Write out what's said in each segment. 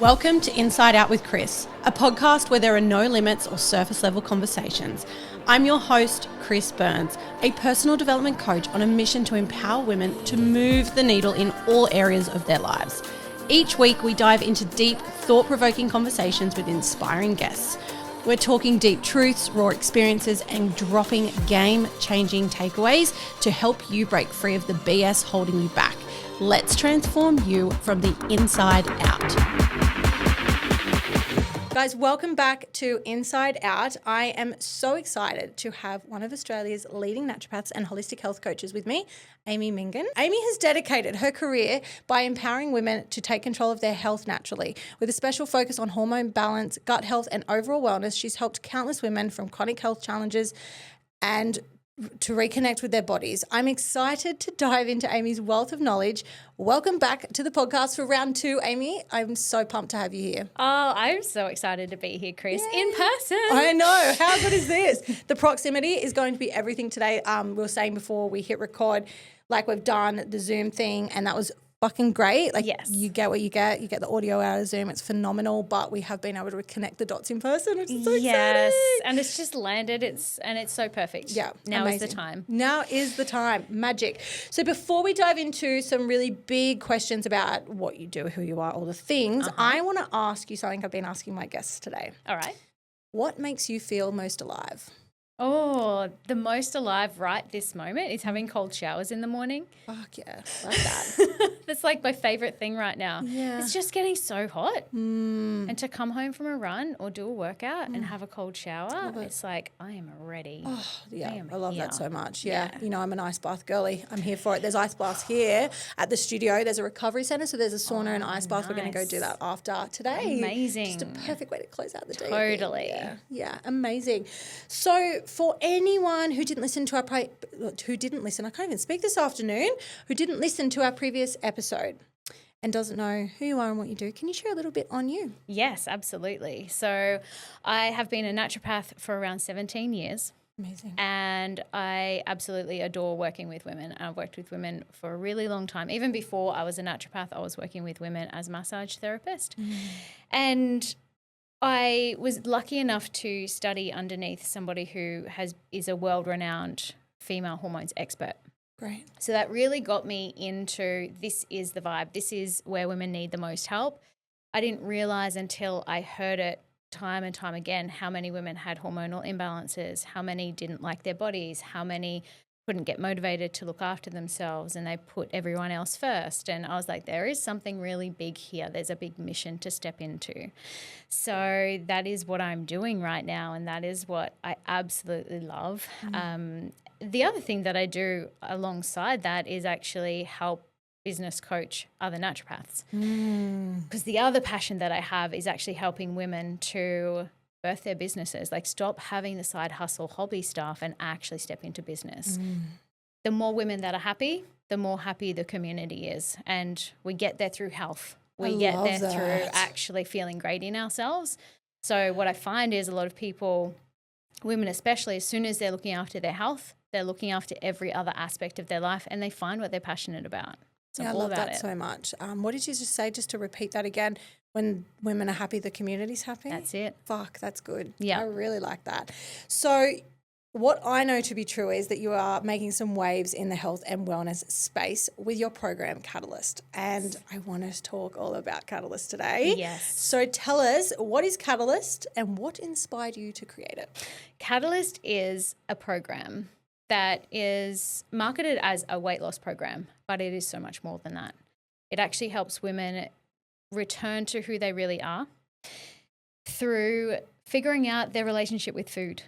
Welcome to Inside Out with Kris, a podcast where there are no limits or surface level conversations. I'm your host, Kris Burns, a personal development coach on a mission to empower women to move the needle in all areas of their lives. Each week we dive into deep, thought-provoking conversations with inspiring guests. We're talking deep truths, raw experiences, and dropping game-changing takeaways to help you break free of the BS holding you back. Let's transform you from the inside out. Guys, welcome back to Inside Out. I am so excited to have one of Australia's leading naturopaths and holistic health coaches with me, Amy Mingin. Amy has dedicated her career by empowering women to take control of their health naturally. With a special focus on hormone balance, gut health, and overall wellness, she's helped countless women from chronic health challenges and to reconnect with their bodies. I'm excited to dive into Amy's wealth of knowledge. Welcome back to the podcast for round 2, Amy. I'm so pumped to have you here. Oh, I'm so excited to be here, Kris, in person. I know. How good is this? The proximity is going to be everything today. We were saying before we hit record, like we've done the Zoom thing, and that was fucking great. Like, yes. You get what you get. You get the audio out of Zoom. It's phenomenal, but we have been able to connect the dots in person, which is so yes, exciting. and it's just landed. It's so perfect. Yeah, now amazing. is the time. Now is the time. Magic. So before we dive into some really big questions about what you do, who you are, all the things, I want to ask you something I've been asking my guests today. All right. What makes you feel most alive? Oh, the most alive right this moment is having cold showers in the morning. Fuck yeah, love that. That's like my favorite thing right now. Yeah. It's just getting so hot. And to come home from a run or do a workout and have a cold shower, it's like I am ready. Oh, yeah, I love here. that so much. Yeah. You know, I'm an ice bath girly. I'm here for it. There's ice baths here at the studio. There's a recovery centre, so there's a sauna and ice bath. We're going to go do that after today. Amazing. Just a perfect way to close out the day. Totally. Yeah, amazing. So for anyone who didn't listen to our I can't even speak this afternoon, who didn't listen to our previous episode and doesn't know who you are and what you do, can you share a little bit on you? Yes, absolutely. So I have been a naturopath for around 17 years. Amazing. And I absolutely adore working with women. I've worked with women for a really long time. Even before I was a naturopath, I was working with women as a massage therapist. And I was lucky enough to study underneath somebody who is a world-renowned female hormones expert. Great. So that really got me into this is the vibe. This is where women need the most help. I didn't realize until I heard it time and time again how many women had hormonal imbalances, how many didn't like their bodies, how many couldn't get motivated to look after themselves, and they put everyone else first. And I was like, there is something really big here. There's a big mission to step into. So that is what I'm doing right now, and that is what I absolutely love. The other thing that I do alongside that is actually help business coach other naturopaths. Because the other passion that I have is actually helping women to birth their businesses, like stop having the side hustle hobby stuff and actually step into business. The more women that are happy, the more happy the community is. And we get there through health. We get there through actually feeling great in ourselves. So what I find is a lot of people, women especially, as soon as they're looking after their health, they're looking after every other aspect of their life and they find what they're passionate about. So I love that so much. What did you just say, just to repeat that again? When women are happy, the community's happy? That's it. Fuck, that's good. Yeah. I really like that. So what I know to be true is that you are making some waves in the health and wellness space with your program, Catalyst. And I want to talk all about Catalyst today. Yes. So tell us, what is Catalyst and what inspired you to create it? Catalyst is a program that is marketed as a weight loss program, but it is so much more than that. It actually helps women return to who they really are through figuring out their relationship with food.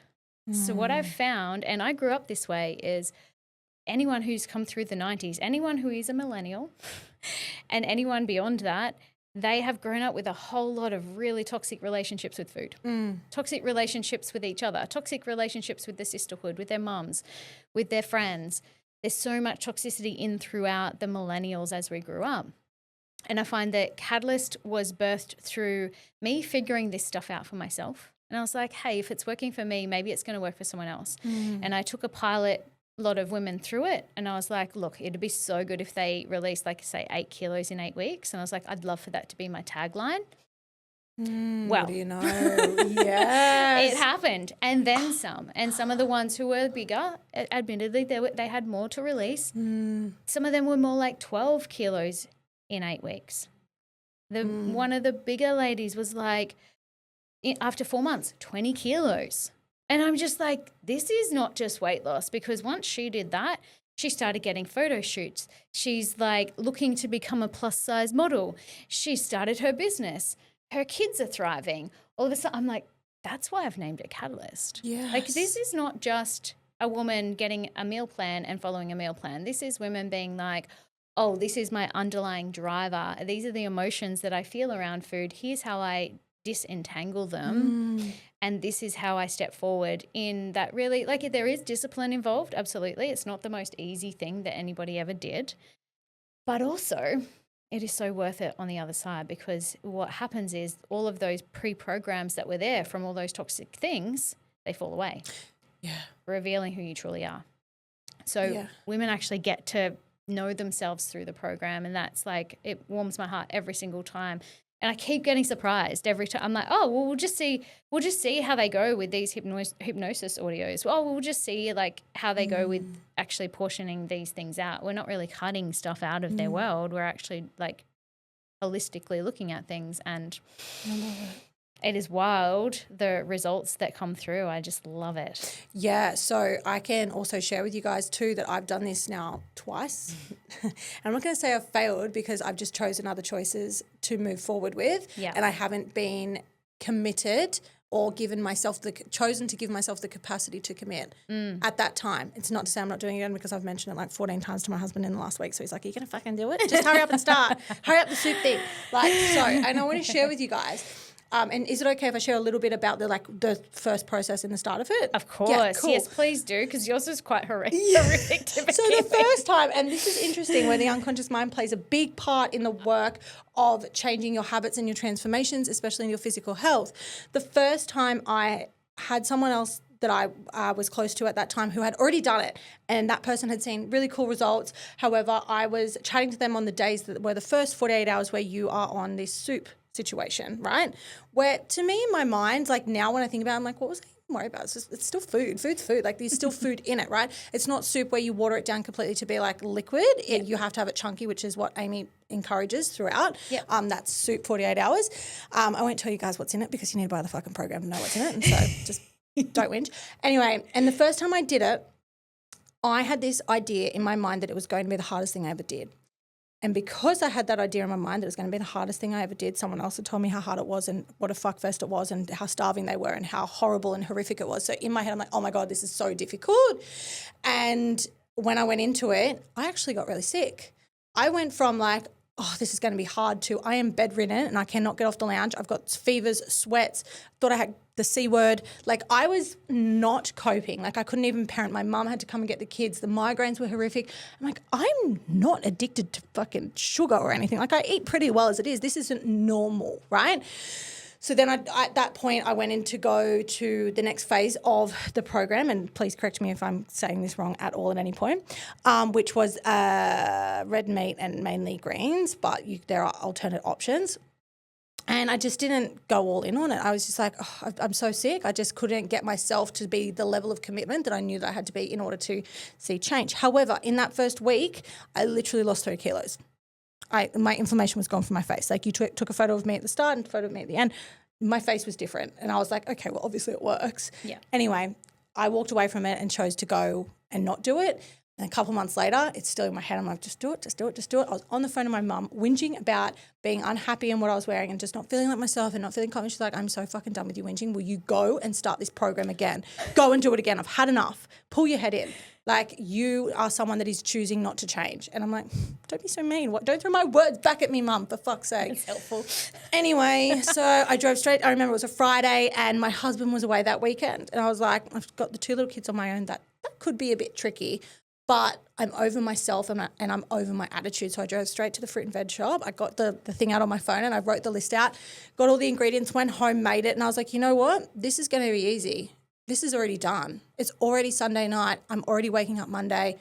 So what I've found, and I grew up this way, is anyone who's come through the 90s, anyone who is a millennial and anyone beyond that, they have grown up with a whole lot of really toxic relationships with food, toxic relationships with each other, toxic relationships with the sisterhood, with their mums, with their friends. There's so much toxicity in throughout the millennials as we grew up. And I find that Catalyst was birthed through me figuring this stuff out for myself. And I was like, hey, if it's working for me, maybe it's going to work for someone else. And I took a pilot lot of women through it. And I was like, look, it'd be so good if they released, like, say, 8 kilos in 8 weeks. And I was like, I'd love for that to be my tagline. What do you know? Yes. It happened. And then some. And some of the ones who were bigger, admittedly, they had more to release. Some of them were more like 12 kilos in 8 weeks. One of the bigger ladies was like, after 4 months, 20 kilos. And I'm just like, this is not just weight loss, because once she did that, she started getting photo shoots. She's like looking to become a plus size model. She started her business. Her kids are thriving. All of a sudden, I'm like, that's why I've named it Catalyst. Yes. Like, this is not just a woman getting a meal plan and following a meal plan. This is women being like, oh, this is my underlying driver. These are the emotions that I feel around food. Here's how I disentangle them. And this is how I step forward in that. Really, like, there is discipline involved, absolutely. It's not the most easy thing that anybody ever did. But also, it is so worth it on the other side, because what happens is all of those pre-programs that were there from all those toxic things, they fall away. Yeah. Revealing who you truly are. So women actually get to know themselves through the program, and that's like, it warms my heart every single time. And I keep getting surprised every time. I'm like, oh, well, we'll just see how they go with these hypnosis audios. Well, we'll just see like how they go with actually portioning these things out. We're not really cutting stuff out of their world. We're actually like holistically looking at things, and it is wild, the results that come through. I just love it. Yeah, so I can also share with you guys too that I've done this now twice. And I'm not going to say I've failed, because I've just chosen other choices to move forward with. Yeah. And I haven't been committed or chosen to give myself the capacity to commit at that time. It's not to say I'm not doing it again, because I've mentioned it like 14 times to my husband in the last week. So he's like, are you going to fucking do it? Just hurry up and start. Hurry up the soup thing. And I want to share with you guys. And is it okay if I share a little bit about the first process in the start of it? Of course. Yeah, cool. Yes, please do, because yours is quite horrific to begin So the first time, and this is interesting, where the unconscious mind plays a big part in the work of changing your habits and your transformations, especially in your physical health. The first time I had someone else that I was close to at that time who had already done it, and that person had seen really cool results. However, I was chatting to them on the days that were the first 48 hours where you are on this soup situation, right? Where to me in my mind, like now when I think about it, I'm like, what was I even worried about? It's still food. Food's food. Like there's still food in it, right? It's not soup where you water it down completely to be like liquid. You have to have it chunky, which is what Amy encourages throughout. Yep. That's soup 48 hours. I won't tell you guys what's in it, because you need to buy the fucking program to know what's in it. And so just don't whinge. Anyway, and the first time I did it, I had this idea in my mind that it was going to be the hardest thing I ever did. And because I had that idea in my mind that it was going to be the hardest thing I ever did, someone else had told me how hard it was and what a fuckfest it was and how starving they were and how horrible and horrific it was. So in my head, I'm like, oh my God, this is so difficult. And when I went into it, I actually got really sick. I went from like, oh, this is going to be hard to I am bedridden and I cannot get off the lounge. I've got fevers, sweats, thought I had the C word. Like I was not coping. Like I couldn't even parent. My mum had to come and get the kids. The migraines were horrific. I'm like, I'm not addicted to fucking sugar or anything. Like I eat pretty well as it is. This isn't normal, right? So then at that point, I went in to go to the next phase of the program, and please correct me if I'm saying this wrong at all at any point, which was red meat and mainly greens, but there are alternate options. And I just didn't go all in on it. I was just like, oh, I'm so sick. I just couldn't get myself to be the level of commitment that I knew that I had to be in order to see change. However, in that first week, I literally lost 3 kilos. My inflammation was gone from my face. Like you took a photo of me at the start and a photo of me at the end. My face was different. And I was like, okay, well, obviously it works. Yeah. Anyway, I walked away from it and chose to go and not do it. And a couple months later, it's still in my head. I'm like, just do it. I was on the phone to my mum whinging about being unhappy in what I was wearing and just not feeling like myself and not feeling confident. She's like, I'm so fucking done with you whinging. Will you go and start this program again? Go and do it again. I've had enough. Pull your head in. Like you are someone that is choosing not to change. And I'm like, don't be so mean. Don't throw my words back at me, mum, for fuck's sake. It's helpful. Anyway, so I drove straight. I remember it was a Friday and my husband was away that weekend. And I was like, I've got the 2 little kids on my own. That could be a bit tricky. But I'm over myself and I'm over my attitude. So I drove straight to the fruit and veg shop. I got the thing out on my phone and I wrote the list out, got all the ingredients, went home, made it. And I was like, you know what? This is going to be easy. This is already done. It's already Sunday night. I'm already waking up Monday.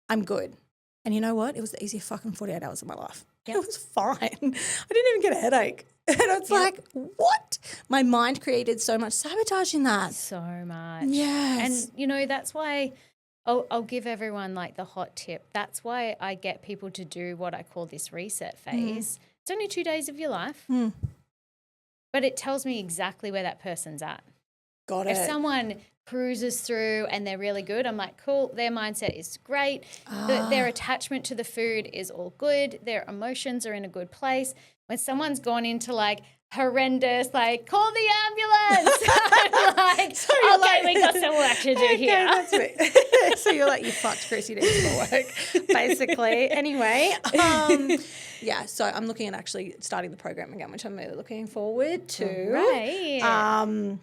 I'm good. And you know what? It was the easiest fucking 48 hours of my life. Yep. It was fine. I didn't even get a headache. And it's like, what? My mind created so much sabotage in that. So much. Yes. And, that's why I'll give everyone like the hot tip. That's why I get people to do what I call this reset phase. It's only 2 days of your life, but it tells me exactly where that person's at. Got it. If someone cruises through and they're really good, I'm like, cool, their mindset is great. Their attachment to the food is all good. Their emotions are in a good place. When someone's gone into like horrendous, like, call the ambulance. I'm like, okay, we got some work to do here. That's me. So you're like, you fucked, Kris, you need some more work, basically. Anyway, so I'm looking at actually starting the program again, which I'm really looking forward to. Right.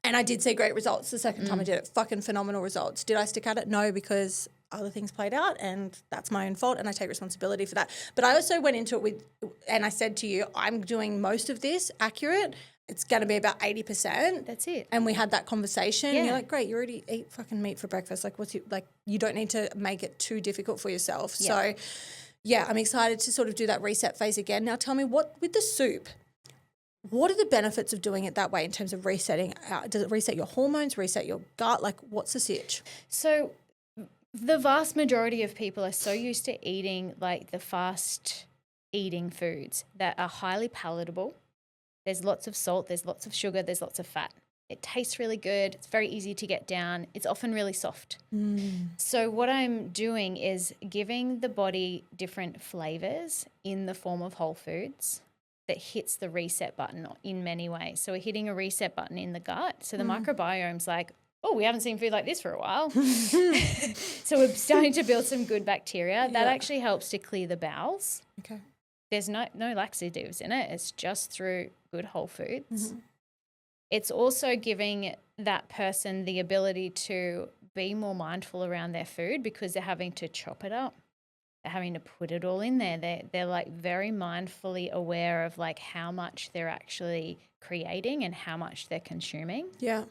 And I did see great results the second time I did it. Fucking phenomenal results. Did I stick at it? No, because other things played out and that's my own fault and I take responsibility for that. But I also went into it and I said to you, I'm doing most of this accurate. It's going to be about 80%. That's it. And we had that conversation. Yeah. And you're like, great, you already eat fucking meat for breakfast. Like, you don't need to make it too difficult for yourself. Yeah. So, yeah, I'm excited to sort of do that reset phase again. Now tell me, what with the soup, what are the benefits of doing it that way in terms of resetting? Does it reset your hormones, reset your gut? Like, what's the sitch? So the vast majority of people are so used to eating like the fast eating foods that are highly palatable. There's lots of salt, there's lots of sugar, there's lots of fat. It tastes really good. It's very easy to get down. It's often really soft. So what I'm doing is giving the body different flavors in the form of whole foods that hits the reset button in many ways. So we're hitting a reset button in the gut. So the microbiome's like, oh, we haven't seen food like this for a while. So we're starting to build some good bacteria. That actually helps to clear the bowels. Okay. There's no laxatives in it. It's just through good whole foods. It's also giving that person the ability to be more mindful around their food because they're having to chop it up. They're having to put it all in there. They're like very mindfully aware of like how much they're actually creating and how much they're consuming. Yeah.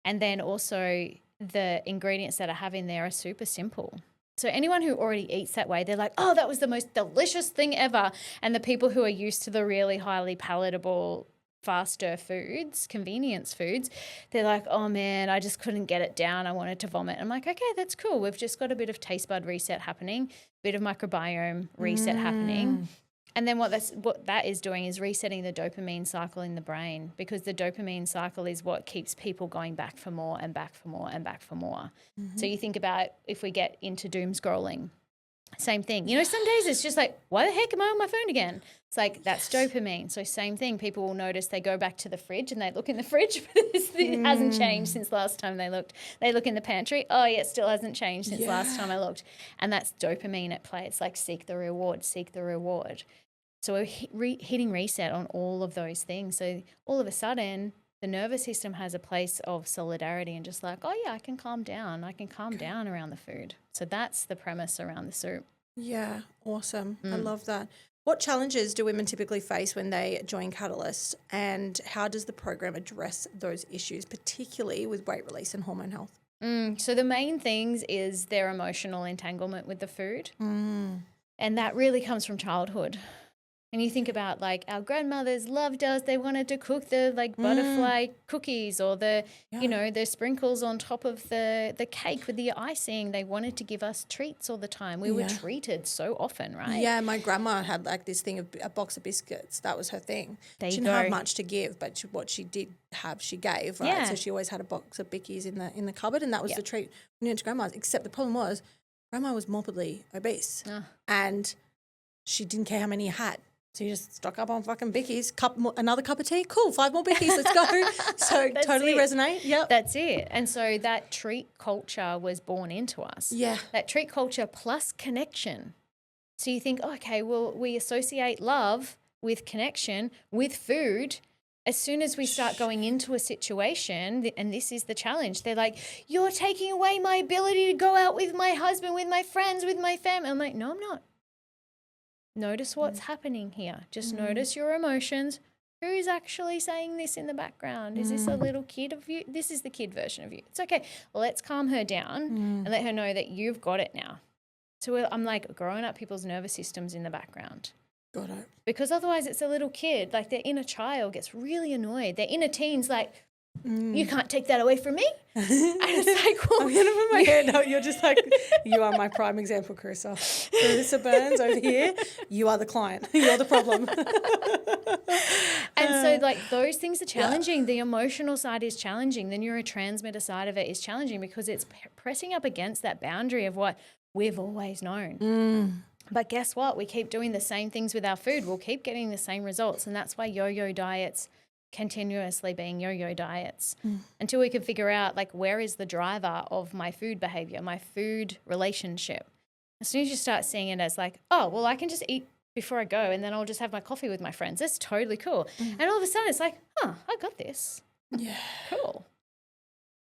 And then also the ingredients that I have in there are super simple. So anyone who already eats that way, they're like, oh, that was the most delicious thing ever. And the people who are used to the really highly palatable, faster foods, convenience foods, they're like, oh man, I just couldn't get it down. I wanted to vomit. I'm like, okay, that's cool. We've just got a bit of taste bud reset happening, bit of microbiome reset happening. And then what that is doing is resetting the dopamine cycle in the brain, because the dopamine cycle is what keeps people going back for more and back for more and back for more. So you think about if we get into doom scrolling, same thing. Some days it's just like, why the heck am I on my phone again? It's like, that's dopamine. So same thing. People will notice they go back to the fridge and they look in the fridge, but it hasn't changed since last time they looked. They look in the pantry. Oh, yeah, it still hasn't changed since last time I looked. And that's dopamine at play. It's like seek the reward, seek the reward. So we're hitting reset on all of those things. So all of a sudden, the nervous system has a place of solidarity and just like, oh, yeah, I can calm down. I can calm down around the food. So that's the premise around the soup. Yeah, awesome. I love that. What challenges do women typically face when they join Catalyst, and how does the program address those issues, particularly with weight release and hormone health? So the main things is their emotional entanglement with the food. And that really comes from childhood. And you think about like our grandmothers loved us. They wanted to cook the like butterfly cookies or the, the sprinkles on top of the cake with the icing. They wanted to give us treats all the time. We were treated so often, right? Yeah, my grandma had like this thing of a box of biscuits. That was her thing. She didn't have much to give, but what she did have, she gave, right? Yeah. So she always had a box of bickies in the cupboard, and that was the treat when you went to grandma's. Except the problem was grandma was morbidly obese and she didn't care how many you had. So you just stock up on fucking bickies, another cup of tea, cool, 5 more bickies, let's go. So totally resonate, yep. That's it. And so that treat culture was born into us. Yeah. That treat culture plus connection. So you think, okay, well, we associate love with connection, with food. As soon as we start going into a situation, and this is the challenge, they're like, you're taking away my ability to go out with my husband, with my friends, with my family. I'm like, no, I'm not. Notice what's happening here. Just notice your emotions. Who's actually saying this in the background? Is this a little kid of you? This is the kid version of you. It's okay. Let's calm her down and let her know that you've got it now. So I'm like growing up people's nervous systems in the background. Got it. Because otherwise it's a little kid, like their inner child gets really annoyed. Their inner teen's like, you can't take that away from me. And it's like, well, I'm going to put my hand out. You're just like, you are my prime example, Carissa. Carissa Burns over here, you are the client. You're the problem. And so like those things are challenging. Yeah. The emotional side is challenging. The neurotransmitter side of it is challenging because it's pressing up against that boundary of what we've always known. But guess what? We keep doing the same things with our food. We'll keep getting the same results. And that's why yo-yo diets continuously being yo-yo diets until we can figure out like where is the driver of my food behavior, my food relationship. As soon as you start seeing it as like, oh, well, I can just eat before I go and then I'll just have my coffee with my friends. That's totally cool. And all of a sudden it's like, I got this. Yeah. Cool.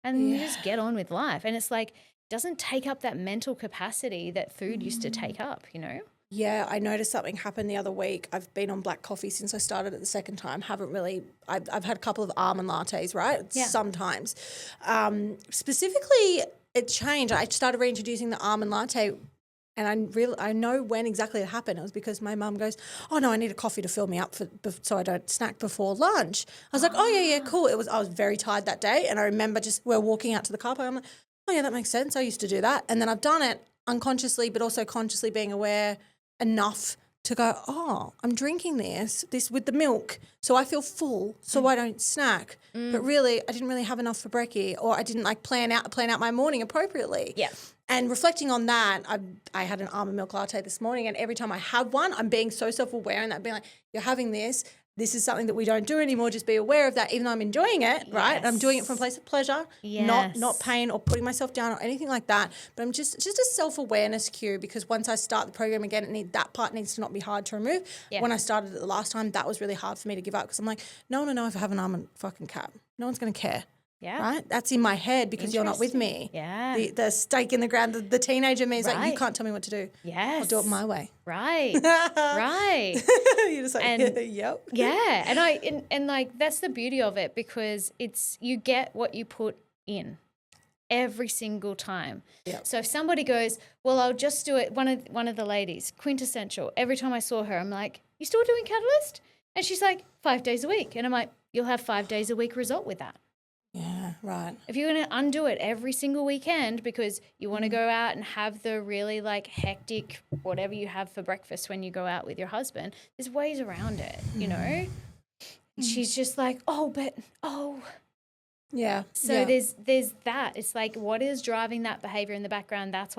And you just get on with life. And it's like, doesn't take up that mental capacity that food used to take up, you know? Yeah, I noticed something happened the other week. I've been on black coffee since I started it the second time. I've had a couple of almond lattes, right? Yeah. Sometimes. Specifically, it changed. I started reintroducing the almond latte and I know when exactly it happened. It was because my mum goes, oh, no, I need a coffee to fill me up so I don't snack before lunch. I was like, oh, yeah, cool. I was very tired that day and I remember we're walking out to the car park. I'm like, oh, yeah, that makes sense. I used to do that. And then I've done it unconsciously but also consciously being aware enough to go, oh, I'm drinking this with the milk, so I feel full, so I don't snack. But really, I didn't really have enough for brekkie, or I didn't like plan out my morning appropriately. Yeah. And reflecting on that, I had an almond milk latte this morning, and every time I have one, I'm being so self-aware and that being like, you're having this. This is something that we don't do anymore. Just be aware of that, even though I'm enjoying it, right? I'm doing it from a place of pleasure, not pain or putting myself down or anything like that. But I'm just a self-awareness cue, because once I start the program again, that part needs to not be hard to remove. Yeah. When I started it the last time, that was really hard for me to give up because I'm like, no one will know if I have an almond fucking cap. No one's going to care. Yeah. Right? That's in my head because you're not with me. Yeah. The stake in the ground, the teenager me is like, you can't tell me what to do. Yes. I'll do it my way. Right. Right. You're just like, yep. Yeah. And like, that's the beauty of it, because you get what you put in every single time. Yep. So if somebody goes, well, I'll just do it. One of the ladies, quintessential. Every time I saw her, I'm like, you still doing Catalyst? And she's like, 5 days a week. And I'm like, you'll have 5 days a week result with that. Yeah, right. If you're going to undo it every single weekend because you want to go out and have the really like hectic whatever you have for breakfast when you go out with your husband, there's ways around it, you know? She's just like, Yeah. So there's that. It's like, what is driving that behavior in the background? That's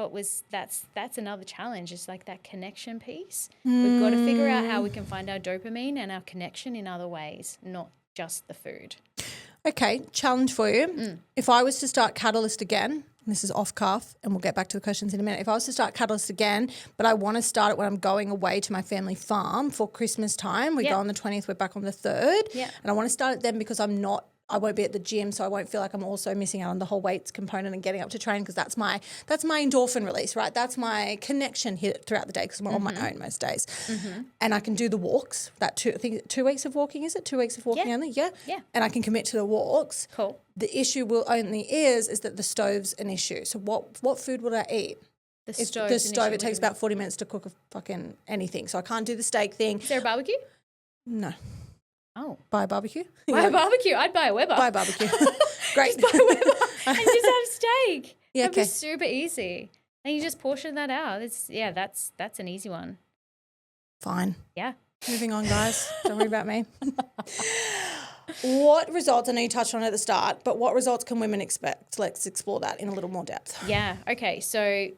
another challenge. It's like that connection piece. We've got to figure out how we can find our dopamine and our connection in other ways, not just the food. Okay, challenge for you. If I was to start Catalyst again, and this is off cuff, and we'll get back to the questions in a minute. If I was to start Catalyst again, but I want to start it when I'm going away to my family farm for Christmas time, we go on the 20th, we're back on the 3rd, and I want to start it then because I won't be at the gym, so I won't feel like I'm also missing out on the whole weights component and getting up to train, because that's my endorphin release, right? That's my connection here throughout the day, because I'm on my own most days. And I can do the walks, I think 2 weeks of walking, is it? 2 weeks of walking only? Yeah. And I can commit to the walks. Cool. The issue is that the stove's an issue. So what food would I eat? The stove, it takes about 40 minutes to cook a fucking anything. So I can't do the steak thing. Is there a barbecue? No. Oh. Buy a barbecue? Buy a barbecue? I'd buy a Weber. Buy a barbecue. Great. Just buy a Weber and just have steak. Yeah, That'd be super easy. And you just portion that out. That's an easy one. Fine. Yeah. Moving on, guys. Don't worry about me. What results, I know you touched on it at the start, but what results can women expect? Let's explore that in a little more depth. Yeah. Okay. So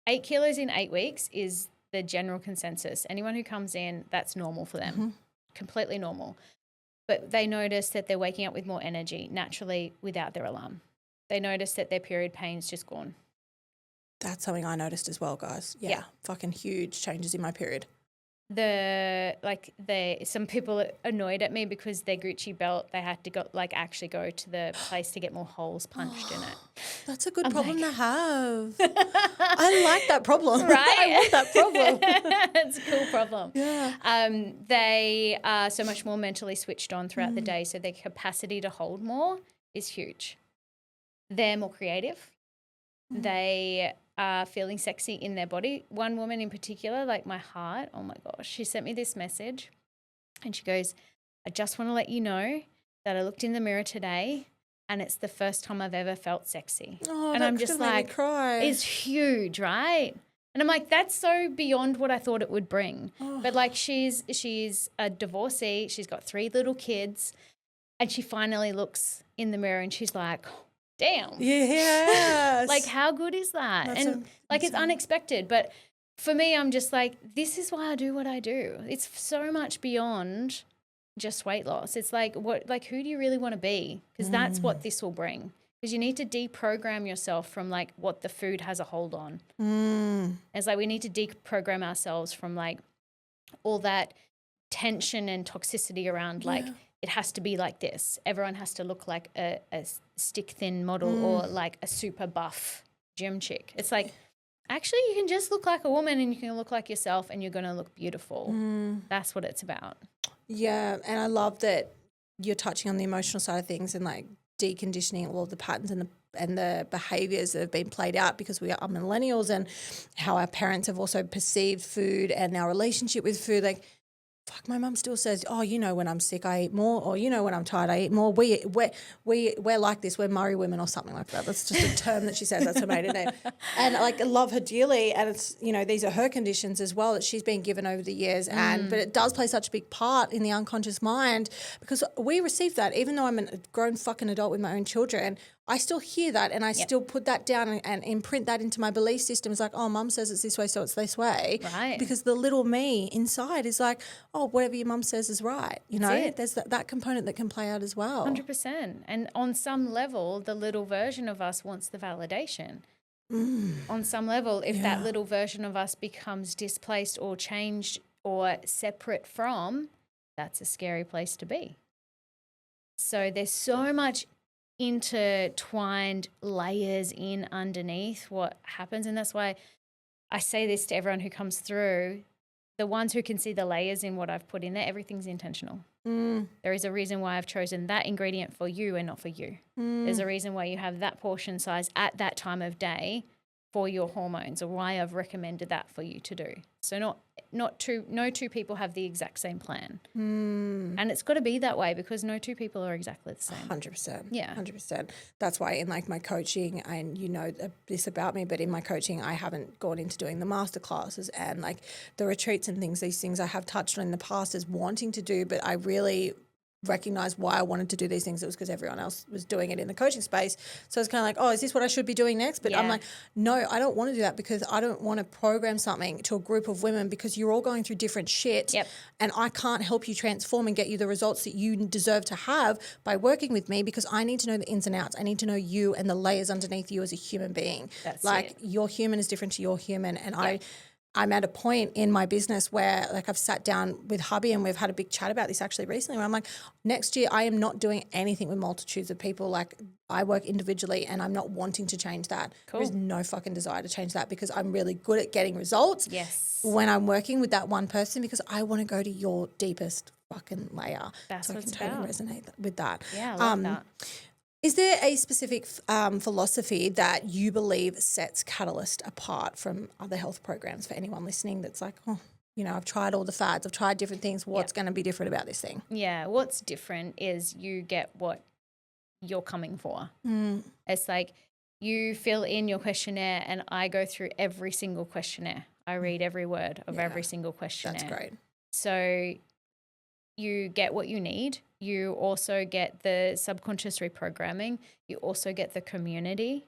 8 kilos in 8 weeks is the general consensus. Anyone who comes in, that's normal for them. Completely normal. But they notice that they're waking up with more energy naturally without their alarm. They notice that their period pain's just gone. That's something I noticed as well, guys. Yeah. Fucking huge changes in my period. Some people are annoyed at me because their Gucci belt, they had to go to the place to get more holes punched in it. That's a good problem to have. I like that problem. Right? I want that problem. It's a cool problem. Yeah. They are so much more mentally switched on throughout the day, so their capacity to hold more is huge. They're more creative. They are feeling sexy in their body. One woman in particular, like my heart, oh my gosh, she sent me this message and she goes, I just want to let you know that I looked in the mirror today and it's the first time I've ever felt sexy. Oh, and that I'm just could've made me like, cry. it's huge, right? And I'm like, that's so beyond what I thought it would bring. Oh. But like she's a divorcee. She's got 3 little kids and she finally looks in the mirror and she's like, damn. Yes. Like how good is that? That's and like it's unexpected. But for me, I'm just like, this is why I do what I do. It's so much beyond just weight loss. It's like, who do you really want to be? Because that's what this will bring. Because you need to deprogram yourself from like what the food has a hold on. It's like we need to deprogram ourselves from like all that tension and toxicity around like it has to be like this. Everyone has to look like a stick thin model or like a super buff gym chick. It's like actually you can just look like a woman and you can look like yourself and you're going to look beautiful. That's what it's about. Yeah, and I love that you're touching on the emotional side of things and like deconditioning all of the patterns and the behaviors that have been played out because we are millennials and how our parents have also perceived food and our relationship with food. Like, fuck, my mum still says, oh, you know, when I'm sick, I eat more, or you know, when I'm tired, I eat more. We're like this. We're Murray women or something like that. That's just a term that she says. That's her maiden name. And like, I love her dearly. And it's, you know, these are her conditions as well that she's been given over the years. But it does play such a big part in the unconscious mind because we receive that. Even though I'm a grown fucking adult with my own children, I still hear that and I still put that down and imprint that into my belief system. It's like, oh, mum says it's this way, so it's this way. Right. Because the little me inside is like, oh, whatever your mum says is right. You know, there's that component that can play out as well. 100%. And on some level, the little version of us wants the validation. On some level, if that little version of us becomes displaced or changed or separate from, that's a scary place to be. So there's so much intertwined layers in underneath what happens. And that's why I say this to everyone who comes through. The ones who can see the layers in what I've put in there, everything's intentional. There is a reason why I've chosen that ingredient for you and not for you. There's a reason why you have that portion size at that time of day for your hormones, or why I've recommended that for you to do. So no two people have the exact same plan. And it's got to be that way because no two people are exactly the same. 100%. Yeah. 100%. That's why in like my coaching, and you know this about me, but in my coaching, I haven't gone into doing the masterclasses and like the retreats and things. These things I have touched on in the past as wanting to do, but I really recognize why I wanted to do these things. It was because everyone else was doing it in the coaching space. So it's kind of like, oh, is this what I should be doing next? But I'm like, no, I don't want to do that because I don't want to program something to a group of women because you're all going through different shit and I can't help you transform and get you the results that you deserve to have by working with me because I need to know the ins and outs. I need to know you and the layers underneath you as a human being. That's like your human is different to your human. And I'm at a point in my business where like I've sat down with hubby and we've had a big chat about this actually recently where I'm like, next year I am not doing anything with multitudes of people. Like I work individually and I'm not wanting to change that. Cool. There's no fucking desire to change that because I'm really good at getting results when I'm working with that one person because I want to go to your deepest fucking layer. That's so what I can it's totally about. resonate with that. Yeah, I love that. Is there a specific philosophy that you believe sets Catalyst apart from other health programs for anyone listening that's like, oh, you know, I've tried all the fads, I've tried different things. What's going to be different about this thing? Yeah, what's different is you get what you're coming for. It's like you fill in your questionnaire and I go through every single questionnaire. I read every word of every single questionnaire. That's great. So you get what you need. You also get the subconscious reprogramming. You also get the community.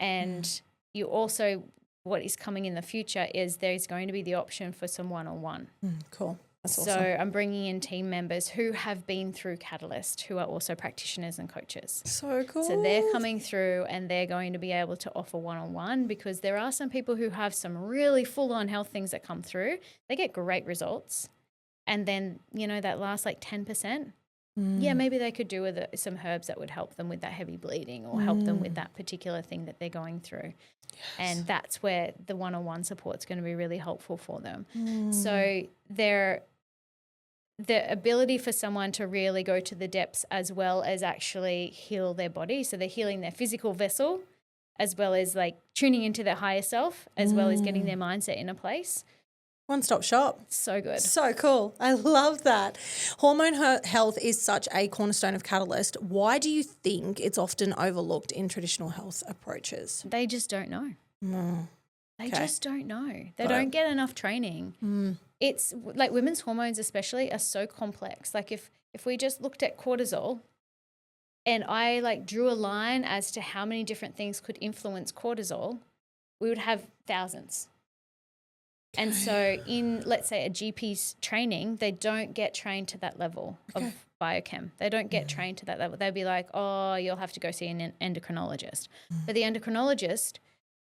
And you also, what is coming in the future is there's going to be the option for some one-on-one. Cool. That's awesome. So I'm bringing in team members who have been through Catalyst, who are also practitioners and coaches. So cool. So they're coming through and they're going to be able to offer one-on-one because there are some people who have some really full-on health things that come through. They get great results. And then, you know, that last like 10%, maybe they could do with some herbs that would help them with that heavy bleeding or help them with that particular thing that they're going through. And that's where the one-on-one support is going to be really helpful for them. So the ability for someone to really go to the depths as well as actually heal their body. So they're healing their physical vessel as well as like tuning into their higher self, as well as getting their mindset in a place. One-stop shop. So good. So cool. I love that. Hormone health is such a cornerstone of Catalyst. Why do you think it's often overlooked in traditional health approaches? They just don't know. They just don't know. They don't get enough training. It's like women's hormones especially are so complex. Like if we just looked at cortisol and I like drew a line as to how many different things could influence cortisol, we would have thousands. And so in, let's say, a GP's training, they don't get trained to that level of biochem. They don't get trained to that level. They'll be like, oh, you'll have to go see an endocrinologist. But the endocrinologist,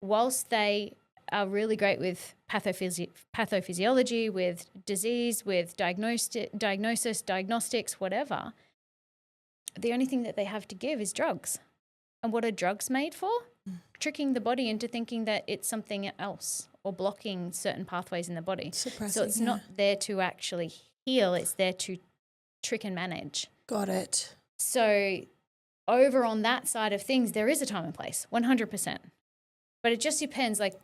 whilst they are really great with pathophysiology, with disease, with diagnostics, whatever, the only thing that they have to give is drugs. And what are drugs made for? Tricking the body into thinking that it's something else or blocking certain pathways in the body. So it's not there to actually heal. It's there to trick and manage. Got it. So over on that side of things, there is a time and place, 100%. But it just depends. Like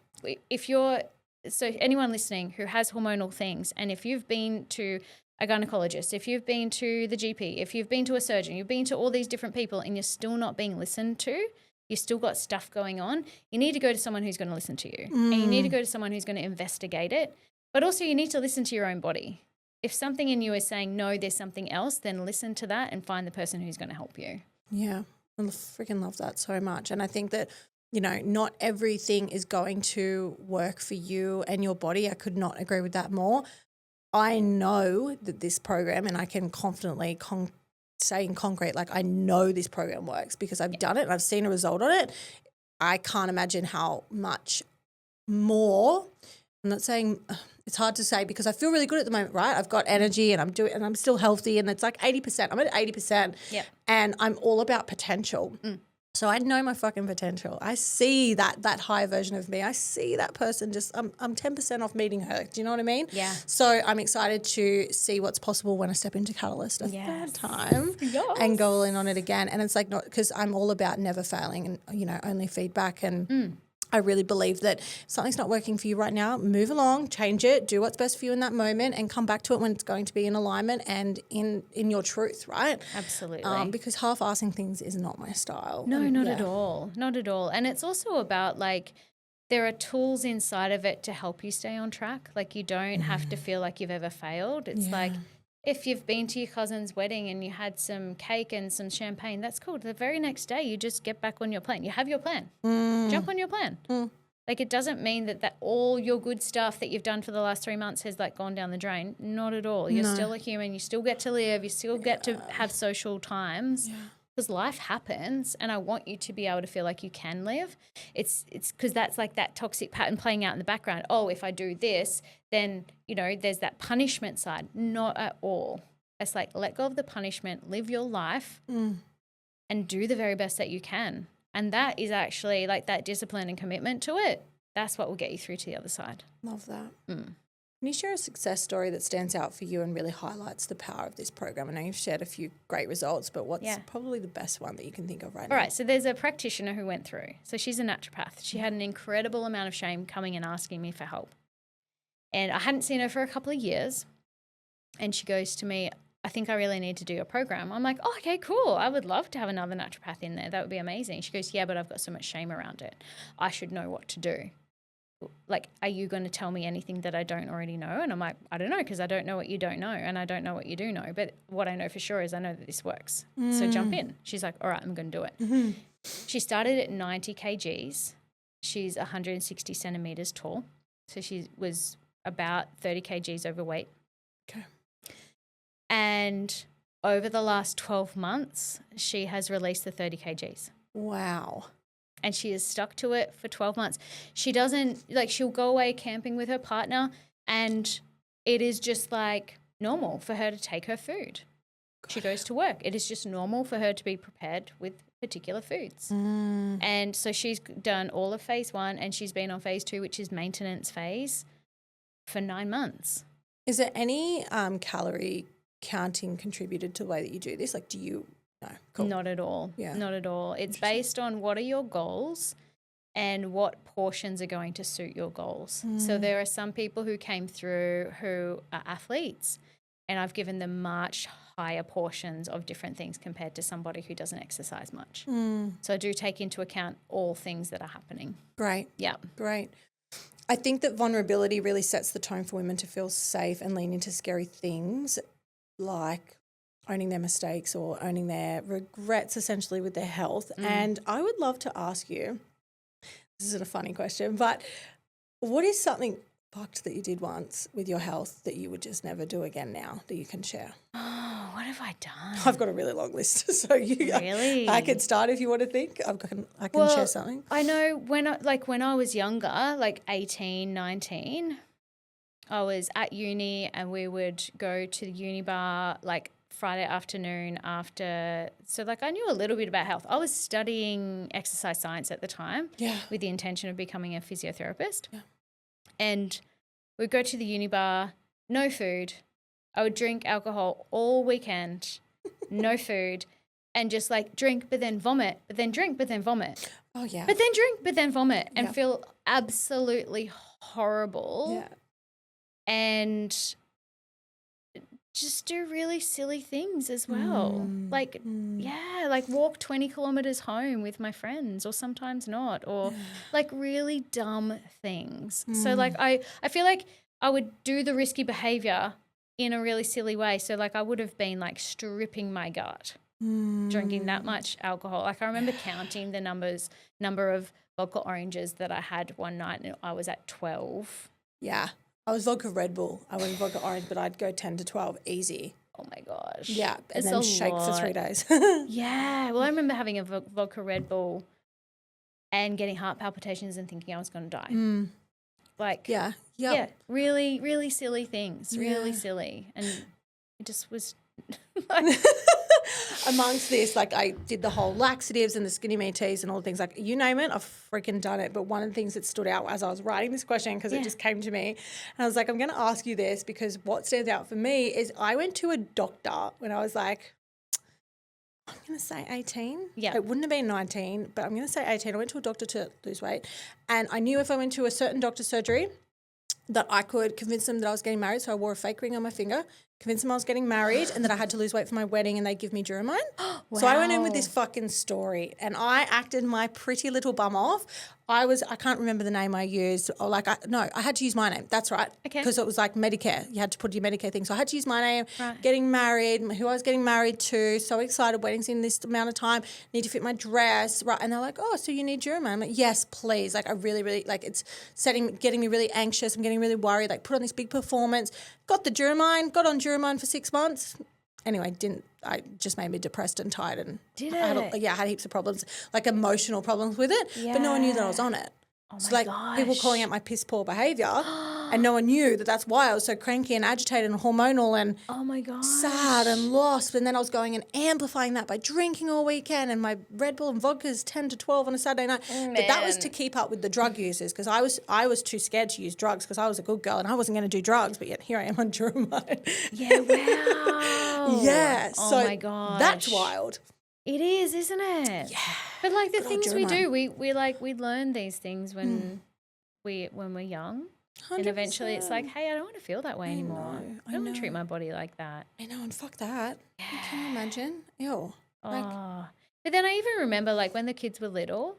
if you're – so anyone listening who has hormonal things, and if you've been to a gynecologist, if you've been to the GP, if you've been to a surgeon, you've been to all these different people and you're still not being listened to, you've still got stuff going on, you need to go to someone who's going to listen to you. And you need to go to someone who's going to investigate it. But also you need to listen to your own body. If something in you is saying, no, there's something else, then listen to that and find the person who's going to help you. Yeah, I freaking love that so much. And I think that, you know, not everything is going to work for you and your body. I could not agree with that more. I know that this program, and I can confidently say in concrete, like I know this program works because I've done it and I've seen a result on it. I can't imagine how much more. I'm not saying it's hard to say because I feel really good at the moment, right? I've got energy and I'm still healthy, and it's like 80%. I'm at 80%. Yeah. And I'm all about potential. So I know my fucking potential. I see that higher version of me. I see that person just, I'm 10% off meeting her. Do you know what I mean? Yeah. So I'm excited to see what's possible when I step into Catalyst a third time and go all in on it again. And it's like not because I'm all about never failing and, you know, only feedback. And I really believe that if something's not working for you right now, move along, change it, do what's best for you in that moment, and come back to it when it's going to be in alignment and in your truth, right? Absolutely. Because half-assing things is not my style. No, not at all. Not at all. And it's also about like there are tools inside of it to help you stay on track. Like you don't have to feel like you've ever failed. It's like if you've been to your cousin's wedding and you had some cake and some champagne, that's cool. The very next day, you just get back on your plan. You have your plan. Jump on your plan. Like it doesn't mean that all your good stuff that you've done for the last 3 months has like gone down the drain. Not at all. You're still a human. You still get to live. You still get to have social times. Because life happens, and I want you to be able to feel like you can live. It's because that's like that toxic pattern playing out in the background. Oh, if I do this, then, you know, there's that punishment side. Not at all. It's like let go of the punishment, live your life, and do the very best that you can. And that is actually like that discipline and commitment to it. That's what will get you through to the other side. Love that. Can you share a success story that stands out for you and really highlights the power of this program? I know you've shared a few great results, but what's probably the best one that you can think of right now? All right, so there's a practitioner who went through. So she's a naturopath. She had an incredible amount of shame coming and asking me for help. And I hadn't seen her for a couple of years. And she goes to me, I think I really need to do a program. I'm like, oh, okay, cool. I would love to have another naturopath in there. That would be amazing. She goes, yeah, but I've got so much shame around it. I should know what to do. Like, are you going to tell me anything that I don't already know? And I'm like, I don't know, because I don't know what you don't know, and I don't know what you do know. But what I know for sure is I know that this works. So jump in. She's like, all right, I'm going to do it. She started at 90 kgs. She's 160 centimeters tall. So she was about 30 kgs overweight. Okay. And over the last 12 months, she has released the 30 kgs. Wow. And she has stuck to it for 12 months. She doesn't, like, she'll go away camping with her partner, and it is just like normal for her to take her food. She goes to work. It is just normal for her to be prepared with particular foods. And so she's done all of phase 1, and she's been on phase 2, which is maintenance phase, for 9 months. Is there any calorie counting contributed to the way that you do this? Like, do you... No, cool. Not at all. Yeah. Not at all. It's based on what are your goals and what portions are going to suit your goals. So there are some people who came through who are athletes, and I've given them much higher portions of different things compared to somebody who doesn't exercise much. So I do take into account all things that are happening. Great. Yeah. Great. I think that vulnerability really sets the tone for women to feel safe and lean into scary things like owning their mistakes or owning their regrets essentially with their health. And I would love to ask you, this isn't a funny question, but what is something fucked that you did once with your health that you would just never do again now that you can share? Oh, what have I done? I've got a really long list, so Really? I could start if you want to think. I can share something. I know when I was younger, like 18, 19, I was at uni and we would go to the uni bar like Friday afternoon after. So like I knew a little bit about health. I was studying exercise science at the time with the intention of becoming a physiotherapist. Yeah. And we'd go to the uni bar, no food. I would drink alcohol all weekend, no food, and just like drink but then vomit, but then drink but then vomit. Oh, yeah. But then drink but then vomit and feel absolutely horrible. Yeah. And just do really silly things as well. Like walk 20 kilometers home with my friends or sometimes not, or like really dumb things. So like I feel like I would do the risky behavior in a really silly way. So like I would have been like stripping my gut, drinking that much alcohol. Like I remember counting the number of vodka oranges that I had one night and I was at 12. Yeah. I was vodka Red Bull. I went vodka orange, but I'd go 10 to 12 easy. Oh, my gosh. Yeah, and then shake for 3 days. Yeah. Well, I remember having a vodka Red Bull and getting heart palpitations and thinking I was going to die. Like, yeah, really, really silly things, really silly. And it just was like... Amongst this, like I did the whole laxatives and the skinny me teas and all the things, like you name it, I've freaking done it. But one of the things that stood out as I was writing this question, because it just came to me, and I was like, I'm going to ask you this because what stands out for me is I went to a doctor when I was like, I'm going to say 18. Yeah. It wouldn't have been 19, but I'm going to say 18. I went to a doctor to lose weight, and I knew if I went to a certain doctor's surgery that I could convince them that I was getting married. So I wore a fake ring on my finger, convinced them I was getting married and that I had to lose weight for my wedding and they give me Duromine. Wow. So I went in with this fucking story and I acted my pretty little bum off. I can't remember the name I used. Or I had to use my name. That's right. Okay. Because it was like Medicare. You had to put your Medicare thing. So I had to use my name, getting married, who I was getting married to. So excited. Wedding's in this amount of time. Need to fit my dress. Right. And they're like, oh, so you need Duromine. I'm like, yes, please. Like I really, really, like it's getting me really anxious. I'm getting really worried. Like put on this big performance. Got the Duromine. Got on Duromine for 6 months. Anyway, I just made me depressed and tired and I had heaps of problems, like emotional problems with it, but no one knew that I was on it. Oh so like gosh. People calling out my piss poor behaviour and no one knew that that's why I was so cranky and agitated and hormonal and sad and lost. And then I was going and amplifying that by drinking all weekend and my Red Bull and vodkas 10 to 12 on a Saturday night. But that was to keep up with the drug users because I was too scared to use drugs because I was a good girl and I wasn't going to do drugs, but yet here I am on Duromine. Yeah, wow. Yeah. Oh so my gosh. That's wild. It is, isn't it? Yeah. But like the things we do, we learn these things when we're young. 100%. And eventually it's like, hey, I don't want to feel that way anymore. I don't want to treat my body like that. I know, and fuck that. Yeah. Can you imagine? Ew. But then I even remember like when the kids were little,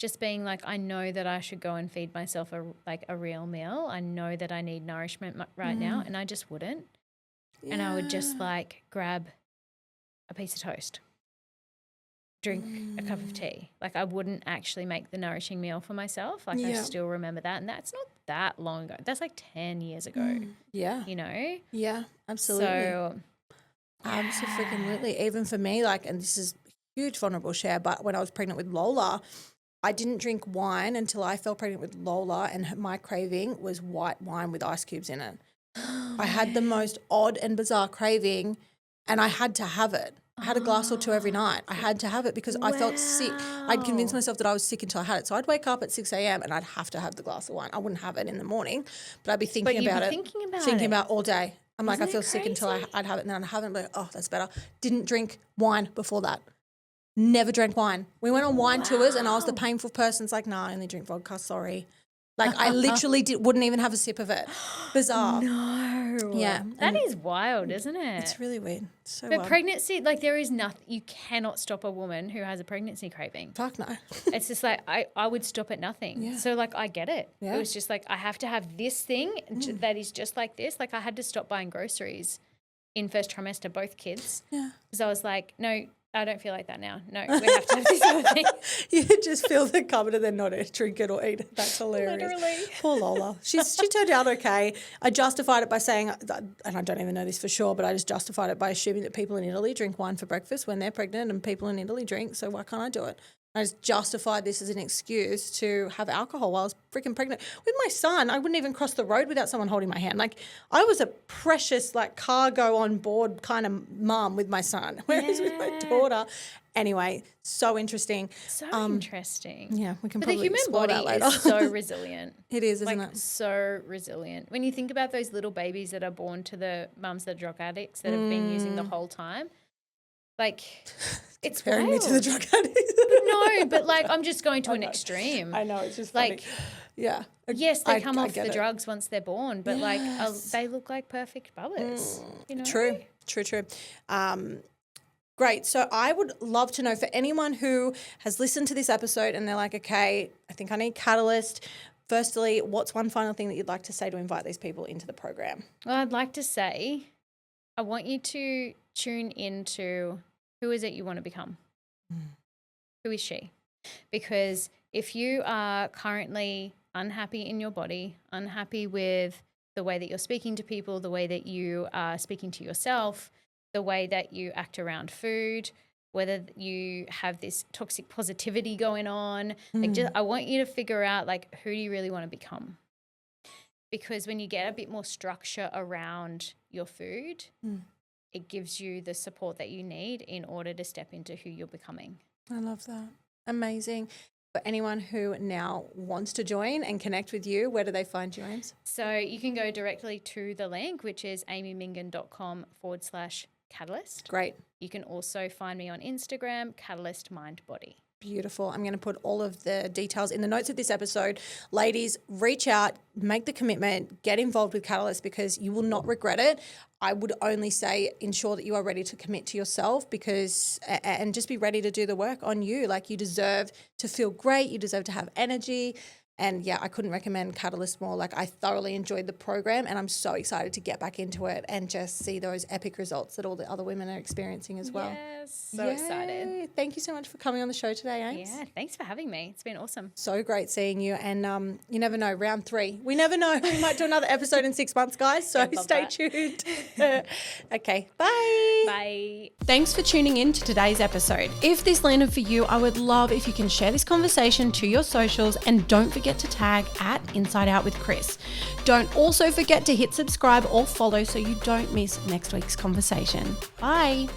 just being like, I know that I should go and feed myself a real meal. I know that I need nourishment right now, and I just wouldn't. Yeah. And I would just like grab a piece of toast, drink a cup of tea. Like I wouldn't actually make the nourishing meal for myself. Like I still remember that. And that's not that long ago. That's like 10 years ago. Yeah. You know? Yeah, absolutely. So, absolutely. Even for me, like, and this is a huge vulnerable share, but when I was pregnant with Lola, I didn't drink wine until I fell pregnant with Lola and my craving was white wine with ice cubes in it. I had the most odd and bizarre craving and I had to have it. I had a glass or two every night. I had to have it because I felt sick. I'd convinced myself that I was sick until I had it. So I'd wake up at 6 a.m. and I'd have to have the glass of wine. I wouldn't have it in the morning, but I'd be thinking about it. Thinking about all day. I'm like, I feel sick until I'd have it and then I'd have it and be like, oh, that's better. Didn't drink wine before that. never drank wine. We went on wine tours and I was the painful person. It's like, I only drink vodka, sorry. Like I literally wouldn't even have a sip of it. Bizarre. No. Yeah. That is wild, isn't it? It's really weird. So But wild. pregnancy, like there is nothing, you cannot stop a woman who has a pregnancy craving. Fuck no. It's just like, I would stop at nothing. Yeah. So like, I get it. Yeah. It was just like, I have to have this thing that is just like this. Like I had to stop buying groceries in first trimester, both kids. Yeah. Because I was like, no, I don't feel like that now. No, we have to have this other thing. You just fill the cupboard and then not drink it or eat it. That's hilarious. Literally. Poor Lola. She turned out okay. I justified it by saying, and I don't even know this for sure, but I just justified it by assuming that people in Italy drink wine for breakfast when they're pregnant and people in Italy drink, so why can't I do it? I just justified this as an excuse to have alcohol while I was freaking pregnant. With my son, I wouldn't even cross the road without someone holding my hand. Like I was a precious like cargo on board kind of mum with my son, whereas with my daughter. Anyway, so interesting. So interesting. Yeah, we can But the probably human explore body that later. is so resilient. It is, isn't like it? so resilient. When you think about those little babies that are born to the mums that are drug addicts that have been using the whole time, like it's Comparing wild. me to the drug addicts. No, but like I'm just going to an extreme. I know, it's just like, funny. Yeah. yes, they come off get the it. drugs once they're born, but like Yes. they look like perfect bubbers. You know? True. Great. So I would love to know for anyone who has listened to this episode and they're like, okay, I think I need catalyst. Firstly, what's one final thing that you'd like to say to invite these people into the program? Well, I'd like to say, I want you to tune into who is it you want to become? Who is she? Because if you are currently unhappy in your body, unhappy with the way that you're speaking to people, the way that you are speaking to yourself, the way that you act around food, whether you have this toxic positivity going on, like just, I want you to figure out like who do you really want to become? Because when you get a bit more structure around your food, it gives you the support that you need in order to step into who you're becoming. I love that. Amazing. For anyone who now wants to join and connect with you, where do they find you, Ames? So you can go directly to the link, which is amymingin.com/catalyst. Great. You can also find me on Instagram, Catalyst Mind Body. Beautiful. I'm going to put all of the details in the notes of this episode. Ladies, reach out, make the commitment, get involved with Catalyst because you will not regret it. I would only say ensure that you are ready to commit to yourself because and just be ready to do the work on you. Like you deserve to feel great. You deserve to have energy. And yeah, I couldn't recommend Catalyst more. Like I thoroughly enjoyed the program and I'm so excited to get back into it and just see those epic results that all the other women are experiencing as well. Yes, so excited. Thank you so much for coming on the show today, Ames. Yeah, thanks for having me. It's been awesome. So great seeing you. And you never know, round 3. We never know. We might do another episode in 6 months, guys. So stay tuned. Okay, bye. Bye. Thanks for tuning in to today's episode. If this landed for you, I would love if you can share this conversation to your socials and don't forget to tag at Inside Out with Kris. Don't also forget to hit subscribe or follow so you don't miss next week's conversation. Bye.